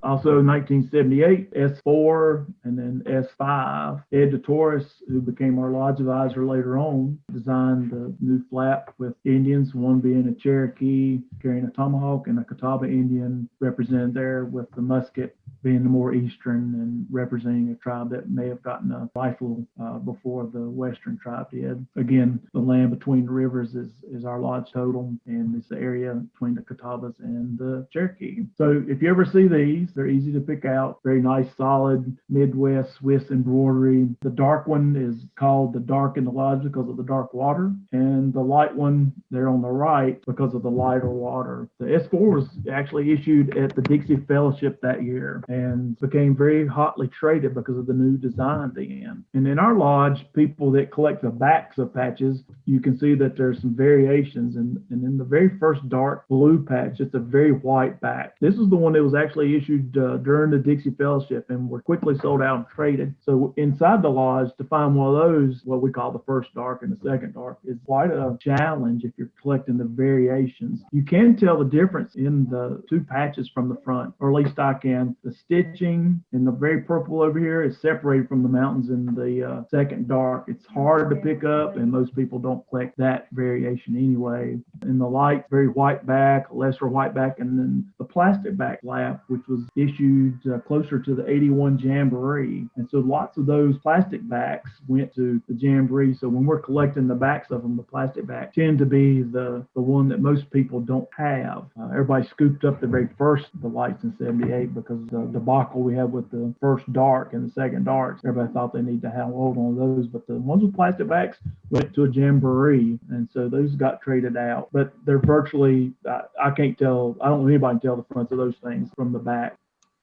Also, 1978, S4 and then S5. Ed DeTorres, who became our lodge advisor later on, designed the new flap with Indians, one being a Cherokee carrying a tomahawk and a Catawba Indian represented there with the musket being the more eastern and representing a tribe that may have gotten a rifle before the western tribe did. Again, the land between the rivers is our lodge totem, and it's the area between the Catawbas and the Cherokee. So if you ever see these, they're easy to pick out. Very nice, solid Midwest Swiss embroidery. The dark one is called the dark in the lodge because of the dark water, and the light one there on the right because of the lighter water. The S4 was actually issued at the Dixie Fellowship that year and became very hotly traded because of the new design then. And in our lodge, people that collect the backs of patches, you can see that there's some variations. And in the very first dark blue patch, it's a very white back. This is the one that was actually issued during the Dixie Fellowship and were quickly sold out and traded. So inside the lodge, to find one of those, what we call the first dark and the second dark, is quite a challenge if you're collecting the variations. You can tell the difference in the two patches from the front, or at least I can. The stitching in the very purple over here is separated from the mountains in the second dark. It's hard to pick up, and most people don't collect that variation anyway. In the light, very white back, lesser white back, and then the plastic back flap, which was issued closer to the 81 Jamboree. And so lots of those plastic backs went to the Jamboree. So when we're collecting the backs of them, the plastic backs tend to be the one that most people don't have. Everybody scooped up the very first, the lights in 78, because the debacle we had with the first dark and the second darks. Everybody thought they need to have hold on those, but the ones with plastic backs went to a Jamboree, and so those got traded out. But they're virtually, I can't tell, I don't know anybody can tell the fronts of those things from the back.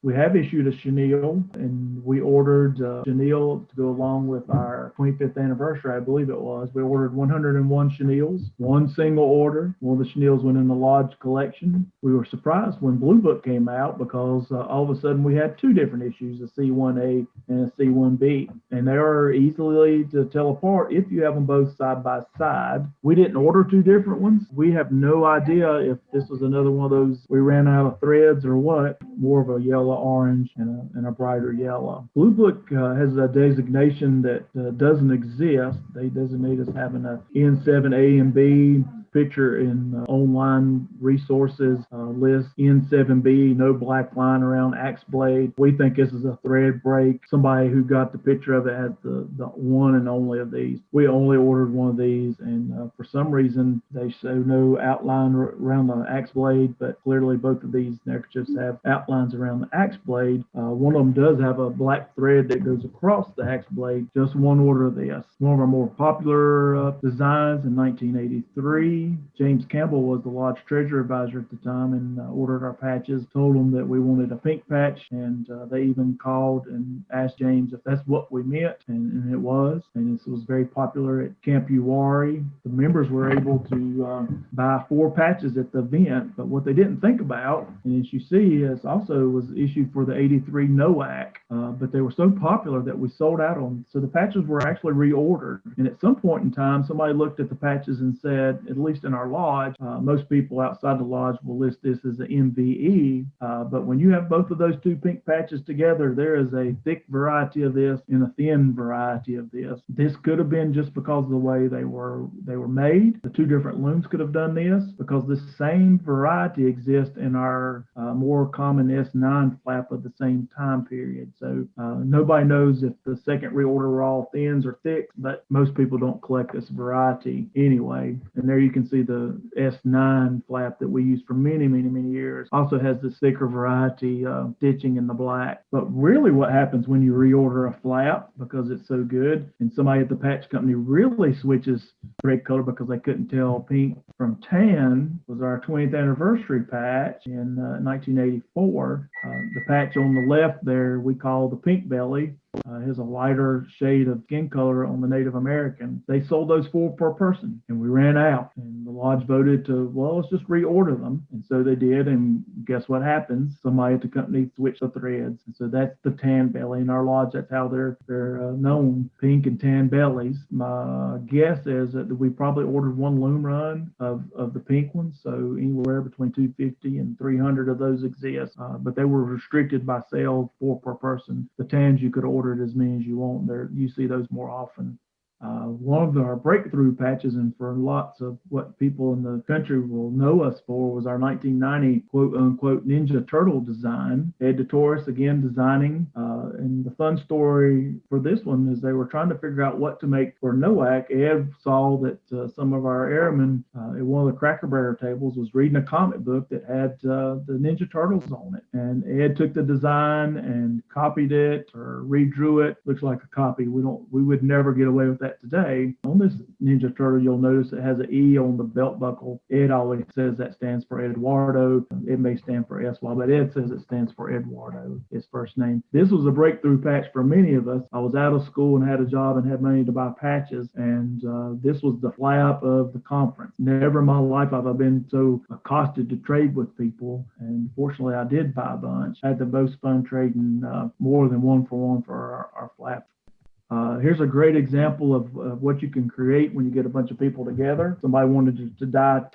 We have issued a chenille, and we ordered chenille to go along with our 25th anniversary, I believe it was. We ordered 101 chenilles, one single order. One of the chenilles went in the lodge collection. We were surprised when Blue Book came out because all of a sudden we had two different issues, a C1A and a C1B. And they are easily to tell apart if you have them both side by side. We didn't order two different ones. We have no idea if this was another one of those, we ran out of threads or what, more of a yellow orange and a brighter yellow. Blue Book has a designation that doesn't exist. They designate us having a N7A and B picture in online resources list N7B, no black line around axe blade. We think this is a thread break. Somebody who got the picture of it has the one and only of these. We only ordered one of these, and for some reason they show no outline around the axe blade, but clearly both of these neckerchiefs have outlines around the axe blade. One of them does have a black thread that goes across the axe blade. Just one order of this. One of our more popular designs in 1983. James Campbell was the lodge treasurer advisor at the time and ordered our patches, told them that we wanted a pink patch, and they even called and asked James if that's what we meant, and it was. And this was very popular at Camp Uwharrie. The members were able to buy 4 patches at the event, but what they didn't think about, and as you see, it also was issued for the 83 NOAC, but they were so popular that we sold out on them. So the patches were actually reordered, and at some point in time, somebody looked at the patches and said, at least in our lodge, most people outside the lodge will list this as an MVE, but when you have both of those two pink patches together, there is a thick variety of this and a thin variety of this. This could have been just because of the way they were made. The two different looms could have done this because the same variety exists in our more common S9 flap of the same time period. So nobody knows if the second reorder were all thins or thicks, but most people don't collect this variety anyway. And there you can see the S9 flap that we used for many, many, many years. Also has the thicker variety stitching in the black. But really what happens when you reorder a flap, because it's so good, and somebody at the patch company really switches thread color because they couldn't tell pink from tan, was our 20th anniversary patch in 1984. The patch on the left there we call the pink belly, has a lighter shade of skin color on the Native American. They sold those 4 per person, and we ran out. And the lodge voted to, well, let's just reorder them. And so they did. And guess what happens? Somebody at the company switched the threads. And so that's the tan belly in our lodge. That's how they're known, pink and tan bellies. My guess is that we probably ordered 1 loom run of the pink ones. So anywhere between 250 and 300 of those exist. But they were restricted by sale, 4 per person. The tans you could order as many as you want. You see those more often. One of our breakthrough patches, and for lots of what people in the country will know us for, was our 1990 quote unquote Ninja Turtle design. Ed DeTorres again designing. And the fun story for this one is they were trying to figure out what to make for NOAC. Ed saw that some of our airmen at one of the Cracker Barrel tables was reading a comic book that had the Ninja Turtles on it. And Ed took the design and copied it or redrew it. Looks like a copy. We would never get away with that today. On this Ninja Turtle, you'll notice it has an E on the belt buckle. Ed always says that stands for Eduardo. It may stand for Eswau, but Ed says it stands for Eduardo, his first name. This was a breakthrough patch for many of us. I was out of school and had a job and had money to buy patches, and this was the flap of the conference. Never in my life have I been so accosted to trade with people, and fortunately I did buy a bunch. I had the most fun trading more than 1-for-1 for our flaps. Here's a great example of what you can create when you get a bunch of people together. Somebody wanted to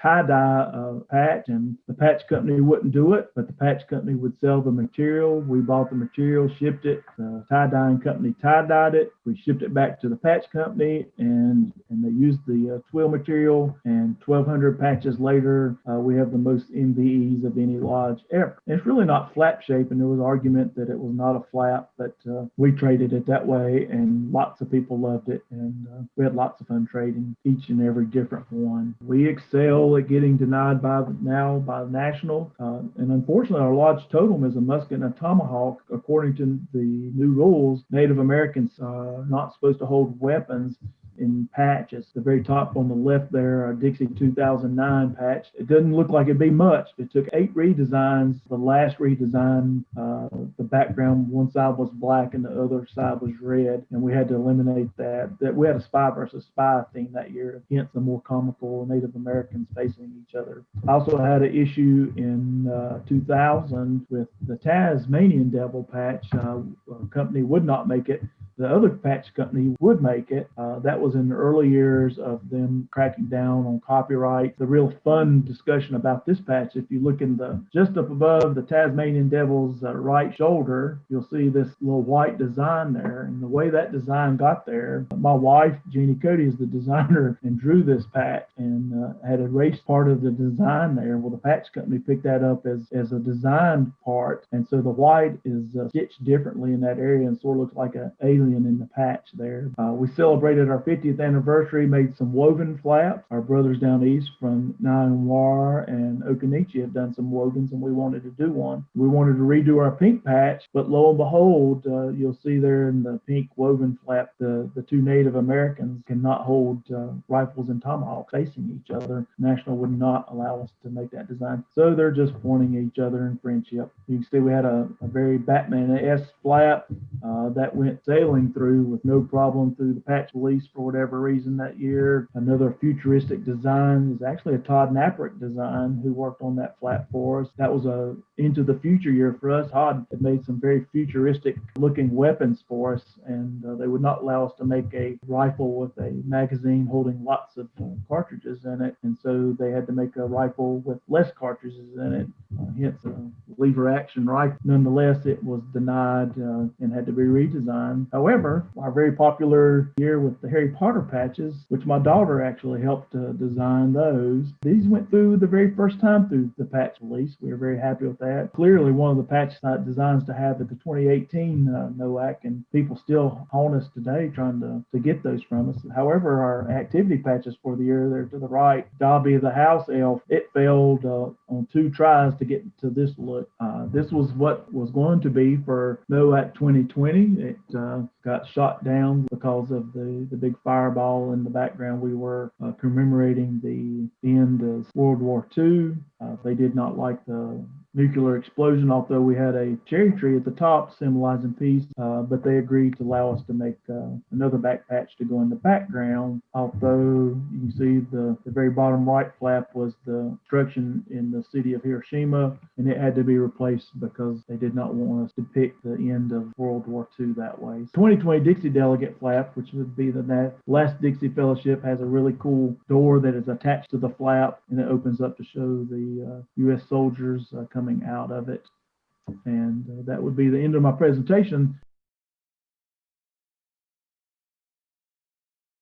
tie-dye a patch, and the patch company wouldn't do it, but the patch company would sell the material. We bought the material, shipped it. The tie-dyeing company tie-dyed it. We shipped it back to the patch company, and they used the twill material, and 1,200 patches later, we have the most MVEs of any lodge ever. And it's really not flap shape, and there was argument that it was not a flap, but we traded it that way, and lots of people loved it, and we had lots of fun trading each and every different one. We excel at getting denied by the national, and unfortunately our lodge totem is a musket and a tomahawk. According to the new rules, Native Americans are not supposed to hold weapons in patches. The very top on the left there, our Dixie 2009 patch. It doesn't look like it'd be much. It took 8 redesigns. The last redesign, the background, one side was black and the other side was red, and we had to eliminate that. We had a spy versus spy theme that year, hence the more comical Native Americans facing each other. I also had an issue in 2000 with the Tasmanian Devil patch. A company would not make it. The other patch company would make it. That was in the early years of them cracking down on copyright. The real fun discussion about this patch, if you look in just up above the Tasmanian Devil's right shoulder, you'll see this little white design there. And the way that design got there, my wife, David Cody, is the designer and drew this patch and had erased part of the design there. Well, the patch company picked that up as a design part. And so the white is stitched differently in that area and sort of looks like an alien in the patch there. We celebrated our 50th anniversary, made some woven flaps. Our brothers down east from Nyanwar and Okanichi have done some wovens, and we wanted to do one. We wanted to redo our pink patch, but lo and behold, you'll see there in the pink woven flap, the 2 Native Americans cannot hold rifles and tomahawks facing each other. National would not allow us to make that design, so they're just pointing at each other in friendship. You can see we had a very Batman-esque flap that went sailing through with no problem through the patch release for whatever reason that year. Another futuristic design is actually a Todd Naprick design who worked on that flap for us. That was a into the future year for us. Todd had made some very futuristic looking weapons for us, and they would not allow us to make a rifle with a magazine holding lots of cartridges in it, and so they had to make a rifle with less cartridges in it, hence a lever action rifle. Nonetheless, it was denied and had to be redesigned. However, our very popular year with the Harry Potter patches, which my daughter actually helped design those, these went through the very first time through the patch release. We were very happy with that. Clearly one of the patch designs to have at the 2018 NOAC, and people still haunt us today trying to get those from us. However, our activity patches for the year there to the right, Dobby the House Elf, it failed on 2 tries to get to this look. This was what was going to be for NOAC 2020. It got shot down because of the big fireball in the background. We were commemorating the end of World War II. They did not like the nuclear explosion, although we had a cherry tree at the top symbolizing peace, but they agreed to allow us to make another back patch to go in the background, although you can see the very bottom right flap was the destruction in the city of Hiroshima, and it had to be replaced because they did not want us to depict the end of World War II that way. 2020 Dixie Delegate flap, which would be the last Dixie Fellowship, has a really cool door that is attached to the flap, and it opens up to show the U.S. soldiers coming out of it. And that would be the end of my presentation.